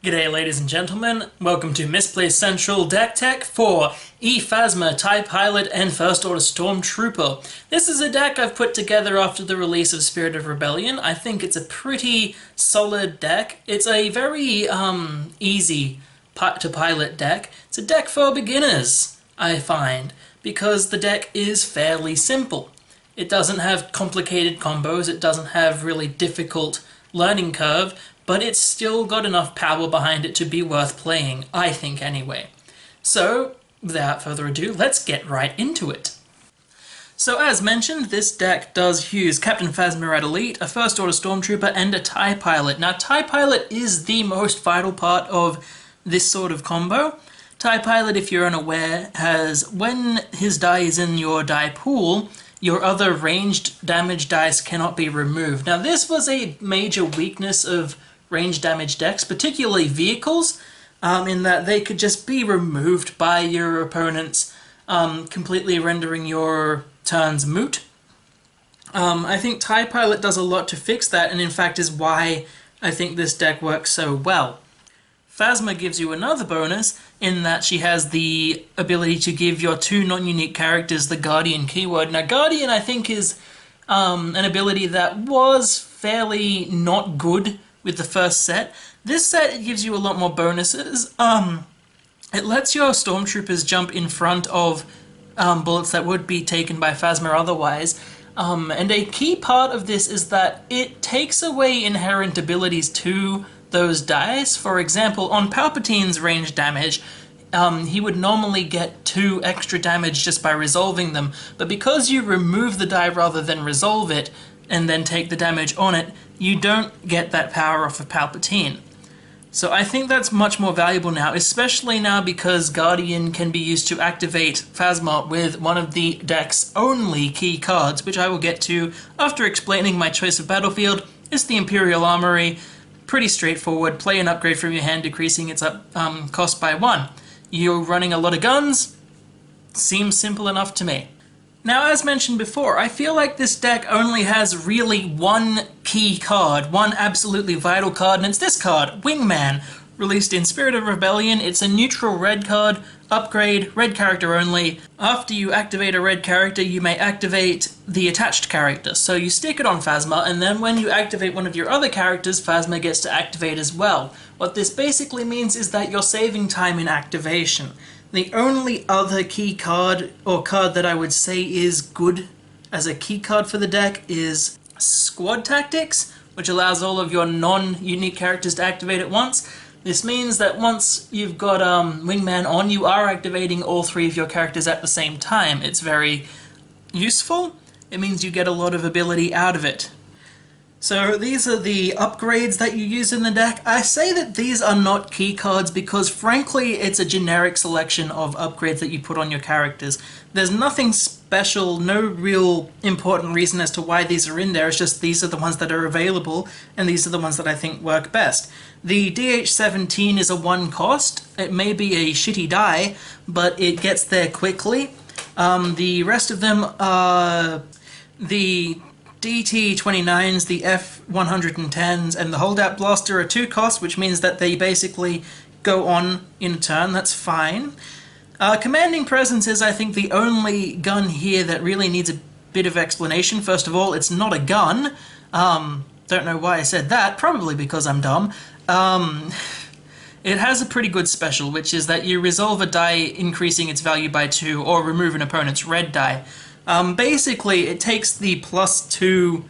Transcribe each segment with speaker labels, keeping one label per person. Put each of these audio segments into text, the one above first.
Speaker 1: G'day ladies and gentlemen, welcome to Misplay Central Deck Tech for EPhasma, TIE Pilot, and First Order Stormtrooper. This is a deck I've put together after the release of Spirit of Rebellion. I think it's a pretty solid deck. It's a very easy to pilot deck. It's a deck for beginners, I find, because the deck is fairly simple. It doesn't have complicated combos, it doesn't have really difficult learning curve, but it's still got enough power behind it to be worth playing, I think anyway. So, without further ado, let's get right into it. So as mentioned, this deck does use Captain Phasma at Elite, a First Order Stormtrooper, and a TIE Pilot. Now, TIE Pilot is the most vital part of this sort of combo. TIE Pilot, if you're unaware, has, when his die is in your die pool, your other ranged damage dice cannot be removed. Now, this was a major weakness of range damage decks, particularly vehicles, in that they could just be removed by your opponents, completely rendering your turns moot. I think TIE Pilot does a lot to fix that, and in fact is why I think this deck works so well. Phasma gives you another bonus in that she has the ability to give your two non-unique characters the Guardian keyword. Now, Guardian, I think, is an ability that was fairly not good with the first set. This set, it gives you a lot more bonuses. It lets your stormtroopers jump in front of bullets that would be taken by Phasma otherwise. And a key part of this is that it takes away inherent abilities to those dice. For example, on Palpatine's range damage, he would normally get 2 extra damage just by resolving them, but because you remove the die rather than resolve it, and then take the damage on it, you don't get that power off of Palpatine. So I think that's much more valuable now, especially now because Guardian can be used to activate Phasma with one of the deck's only key cards, which I will get to after explaining my choice of battlefield. It's the Imperial Armory. Pretty straightforward. Play an upgrade from your hand, decreasing its cost by 1. You're running a lot of guns? Seems simple enough to me. Now, as mentioned before, I feel like this deck only has really one key card, one absolutely vital card, and it's this card, Wingman. Released in Spirit of Rebellion, it's a neutral red card, upgrade, red character only. After you activate a red character, you may activate the attached character. So you stick it on Phasma, and then when you activate one of your other characters, Phasma gets to activate as well. What this basically means is that you're saving time in activation. The only other key card, or card that I would say is good as a key card for the deck, is Squad Tactics, which allows all of your non-unique characters to activate at once. This means that once you've got Wingman on, you are activating all 3 of your characters at the same time. It's very useful. It means you get a lot of ability out of it. So these are the upgrades that you use in the deck. I say that these are not key cards because frankly it's a generic selection of upgrades that you put on your characters. There's nothing special, no real important reason as to why these are in there. It's just these are the ones that are available and these are the ones that I think work best. The DH-17 is a 1 cost. It may be a shitty die, but it gets there quickly. The rest of them are the DT-29s, the F-110s, and the Holdout Blaster are 2 costs, which means that they basically go on in a turn. That's fine. Commanding Presence is, I think, the only gun here that really needs a bit of explanation. First of all, it's not a gun. Don't know why I said that, probably because I'm dumb. It has a pretty good special, which is that you resolve a die increasing its value by 2, or remove an opponent's red die. Basically, it takes the +2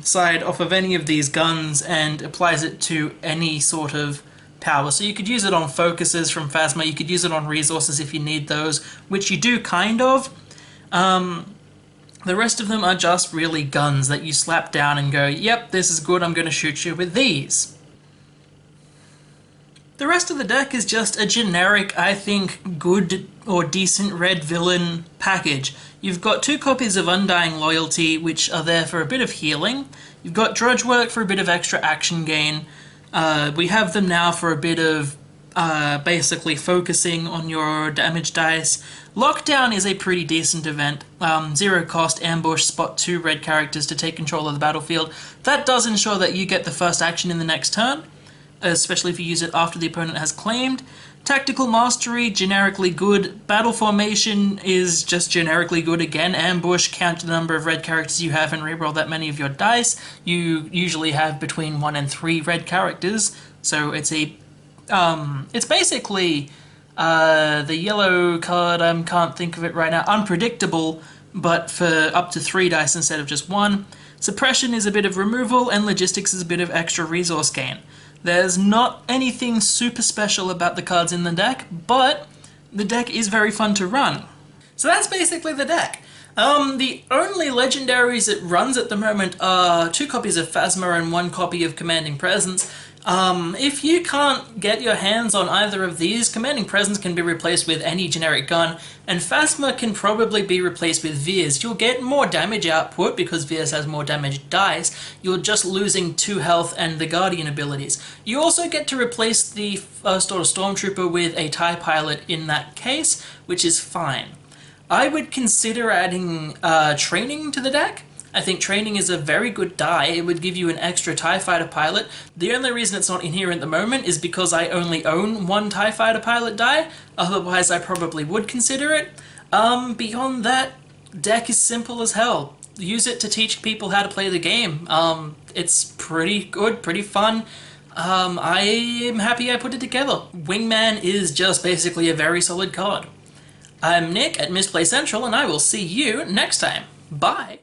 Speaker 1: side off of any of these guns and applies it to any sort of power. So you could use it on focuses from Phasma, you could use it on resources if you need those, which you do kind of. The rest of them are just really guns that you slap down and go, yep, this is good, I'm going to shoot you with these. The rest of the deck is just a generic, I think, good or decent red villain package. You've got 2 copies of Undying Loyalty, which are there for a bit of healing. You've got Drudge Work for a bit of extra action gain. We have them now for a bit of basically focusing on your damage dice. Lockdown is a pretty decent event. 0 cost, ambush, spot 2 red characters to take control of the battlefield. That does ensure that you get the first action in the next turn. especially if you use it after the opponent has claimed. Tactical Mastery, generically good. Battle Formation is just generically good again. Ambush, count the number of red characters you have and reroll that many of your dice. You usually have between 1 and 3 red characters, so it's basically the yellow card, I can't think of it right now, Unpredictable, but for up to 3 dice instead of just 1. Suppression is a bit of removal, and Logistics is a bit of extra resource gain. There's not anything super special about the cards in the deck, but the deck is very fun to run. So that's basically the deck. The only legendaries it runs at the moment are 2 copies of Phasma and 1 copy of Commanding Presence. If you can't get your hands on either of these, Commanding Presence can be replaced with any generic gun, and Phasma can probably be replaced with Veers. You'll get more damage output because Veers has more damage dice. You're just losing 2 health and the Guardian abilities. You also get to replace the First Order Stormtrooper with a TIE Pilot in that case, which is fine. I would consider adding Training to the deck. I think Training is a very good die. It would give you an extra TIE Fighter pilot. The only reason it's not in here at the moment is because I only own 1 TIE Fighter pilot die, otherwise I probably would consider it. Beyond that, deck is simple as hell. Use it to teach people how to play the game. It's pretty good, pretty fun. I am happy I put it together. Wingman is just basically a very solid card. I'm Nick at Misplay Central, and I will see you next time. Bye!